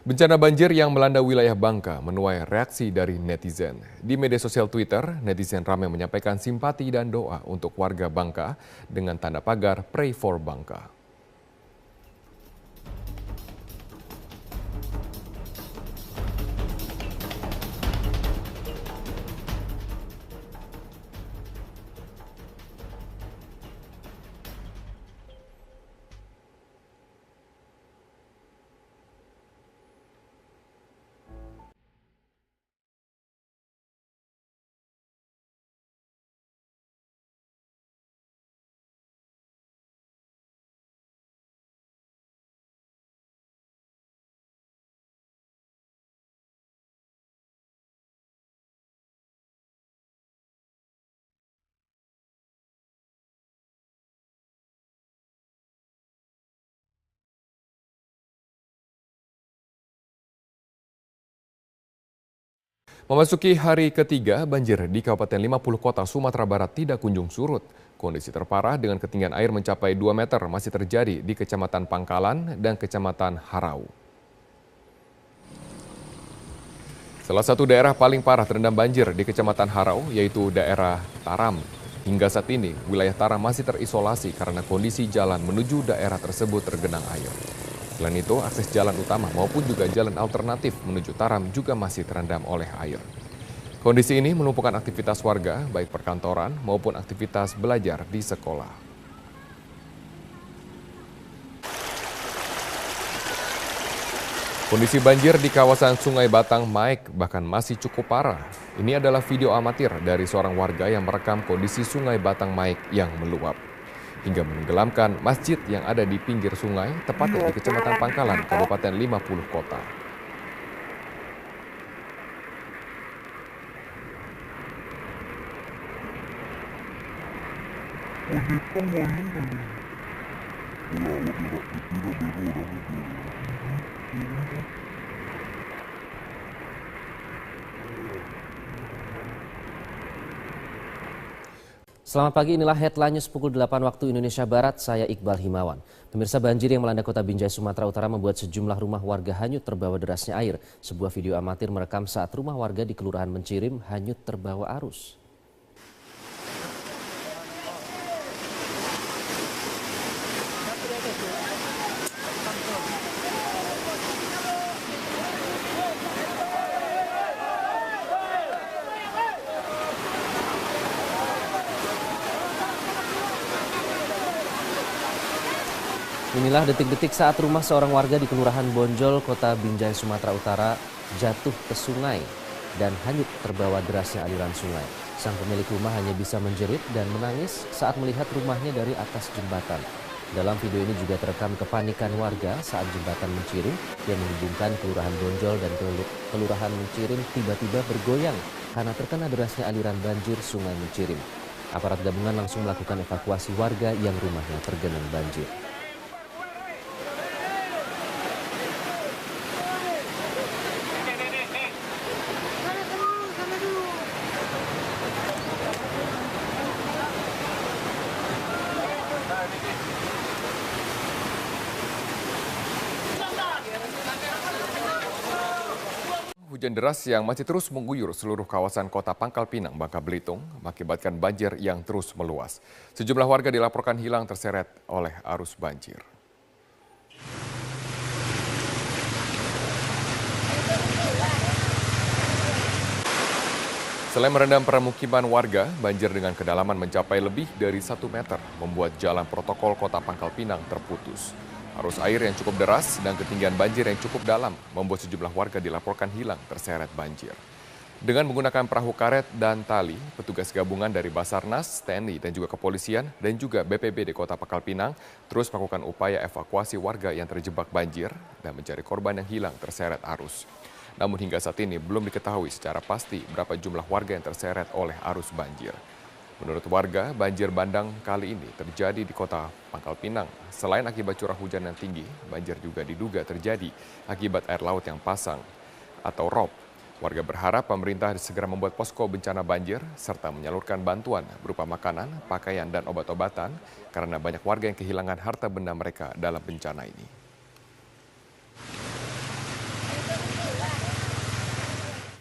Bencana banjir yang melanda wilayah Bangka menuai reaksi dari netizen. Di media sosial Twitter, netizen ramai menyampaikan simpati dan doa untuk warga Bangka dengan tanda pagar Pray for Bangka. Memasuki hari ketiga, banjir di Kabupaten 50 Kota Sumatera Barat tidak kunjung surut. Kondisi terparah dengan ketinggian air mencapai 2 meter masih terjadi di Kecamatan Pangkalan dan Kecamatan Harau. Salah satu daerah paling parah terendam banjir di Kecamatan Harau yaitu daerah Taram. Hingga saat ini, wilayah Taram masih terisolasi karena kondisi jalan menuju daerah tersebut tergenang air. Selain itu, akses jalan utama maupun juga jalan alternatif menuju Taram juga masih terendam oleh air. Kondisi ini melumpuhkan aktivitas warga, baik perkantoran maupun aktivitas belajar di sekolah. Kondisi banjir di kawasan Sungai Batang Maek bahkan masih cukup parah. Ini adalah video amatir dari seorang warga yang merekam kondisi Sungai Batang Maek yang meluap hingga menenggelamkan masjid yang ada di pinggir sungai, tepatnya di Kecamatan Pangkalan, Kabupaten 50 Kota. Selamat pagi, inilah headline news pukul 8 waktu Indonesia Barat, saya Iqbal Himawan. Pemirsa, banjir yang melanda kota Binjai, Sumatera Utara membuat sejumlah rumah warga hanyut terbawa derasnya air. Sebuah video amatir merekam saat rumah warga di Kelurahan Mencirim hanyut terbawa arus. Inilah detik-detik saat rumah seorang warga di Kelurahan Bonjol, Kota Binjai, Sumatera Utara jatuh ke sungai dan hanyut terbawa derasnya aliran sungai. Sang pemilik rumah hanya bisa menjerit dan menangis saat melihat rumahnya dari atas jembatan. Dalam video ini juga terekam kepanikan warga saat jembatan Mencirim yang menghubungkan Kelurahan Bonjol dan Kelurahan Mencirim tiba-tiba bergoyang karena terkena derasnya aliran banjir Sungai Mencirim. Aparat gabungan langsung melakukan evakuasi warga yang rumahnya tergenang banjir. Hujan deras yang masih terus mengguyur seluruh kawasan kota Pangkal Pinang, Bangka Belitung, mengakibatkan banjir yang terus meluas. Sejumlah warga dilaporkan hilang terseret oleh arus banjir. Selain merendam permukiman warga, banjir dengan kedalaman mencapai lebih dari 1 meter, membuat jalan protokol kota Pangkal Pinang terputus. Arus air yang cukup deras dan ketinggian banjir yang cukup dalam membuat sejumlah warga dilaporkan hilang terseret banjir. Dengan menggunakan perahu karet dan tali, petugas gabungan dari Basarnas, TNI, dan juga kepolisian dan juga BPBD Kota Pangkal Pinang terus melakukan upaya evakuasi warga yang terjebak banjir dan mencari korban yang hilang terseret arus. Namun hingga saat ini belum diketahui secara pasti berapa jumlah warga yang terseret oleh arus banjir. Menurut warga, banjir bandang kali ini terjadi di kota Pangkal Pinang. Selain akibat curah hujan yang tinggi, banjir juga diduga terjadi akibat air laut yang pasang atau rob. Warga berharap pemerintah segera membuat posko bencana banjir serta menyalurkan bantuan berupa makanan, pakaian, dan obat-obatan karena banyak warga yang kehilangan harta benda mereka dalam bencana ini.